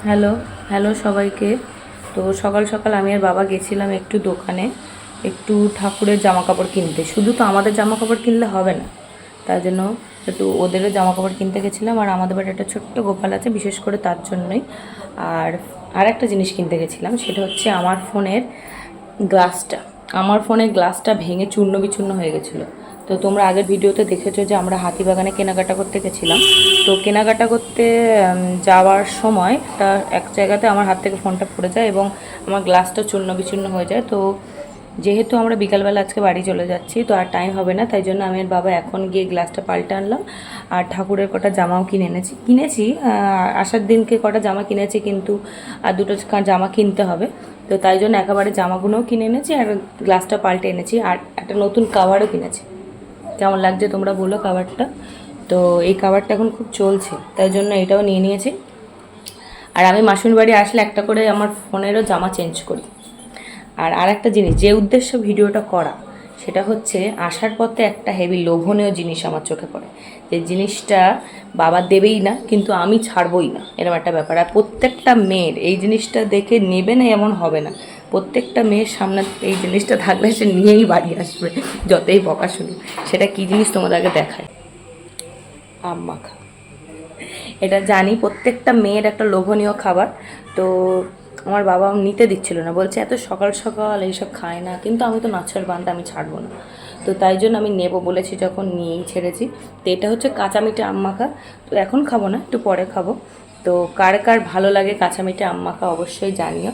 Hello hello সবাইকে। তো সকাল সকাল আমি আর বাবা গেছিলাম একটু দোকানে, একটু ঠাকুরের জামা কাপড় কিনতে। শুধু তো আমাদের জামা কাপড় কিনলে হবে না, তার জন্য একটু ওদেরও জামা কাপড় কিনতে গেছিলাম। আর আমাদের বাড়িতে একটা ছোট্ট গোপাল আছে, বিশেষ করে তার জন্যই। আর আর একটা জিনিস কিনতে গেছিলাম, সেটা হচ্ছে গ্লাসটা আমার ফোনের গ্লাসটা ভেঙে চূর্ণ বিচূর্ণ হয়ে গেছিলো। তো তোমরা আগের ভিডিওতে দেখেছো যে আমরা হাতিবাগানে কেনাকাটা করতে গেছিলাম। তো কেনাকাটা করতে যাওয়ার সময় এক জায়গাতে আমার হাত থেকে ফোনটা পড়ে যায় এবং আমার গ্লাসটা চূর্ণ বিচূর্ণ হয়ে যায়। তো যেহেতু আমরা বিকালবেলা আজকে বাড়ি চলে যাচ্ছি, তো আর টাইম হবে না, তাই জন্য আমি আর বাবা এখন গিয়ে গ্লাসটা পাল্টে আনলাম। আর ঠাকুরের কটা জামাও কিনেছি আসার দিনকে কটা জামা কিনেছি, কিন্তু আর দুটো জামা কিনতে হবে। তো তাই জন্য একেবারে জামাগুলোও কিনে এনেছি আর গ্লাসটা পাল্টে এনেছি, আর একটা নতুন কাভারও কিনেছি। কেমন লাগছে তোমরা বলো কাভারটা? তো এই কাভারটা এখন খুব চলছে, তাই জন্য এটাও নিয়ে নিয়েছি। আর আমি মাসুর বাড়ি আসলে একটা করে আমার ফোনেরও জামা চেঞ্জ করি। আর একটা জিনিস, যে উদ্দেশ্য ভিডিওটা করা, সেটা হচ্ছে আসার পথে একটা হেভি লোভনীয় জিনিস আমার চোখে পড়ে, যে জিনিসটা বাবা দেবেই না কিন্তু আমি ছাড়বই না, এরকম একটা ব্যাপার। আর প্রত্যেকটা মেয়ের এই জিনিসটা দেখে নেবে না এমন হবে না, প্রত্যেকটা মেয়ের সামনে এই জিনিসটা থাকলে সে নিয়েই বাড়ি আসবে, যতই বকা শুনি। সেটা কী জিনিস তোমাদেরকে দেখায়? আম মাখা। এটা জানি প্রত্যেকটা মেয়ের একটা লোভনীয় খাবার। তো আমার বাবা নিতে দিচ্ছিল না, বলছে এত সকাল সকাল এইসব খায় না, কিন্তু আমি তো নাছর বান্ধা, আমি ছাড়বো না। তো তাই জন্য আমি নেবো বলেছি, যখন নিয়েই ছেড়েছি। তো এটা হচ্ছে কাঁচা মিঠে আম মাখা। তো এখন খাবো না, একটু পরে খাবো। তো কার কার ভালো লাগে কাঁচা মিঠে আম মাখা অবশ্যই জানিও।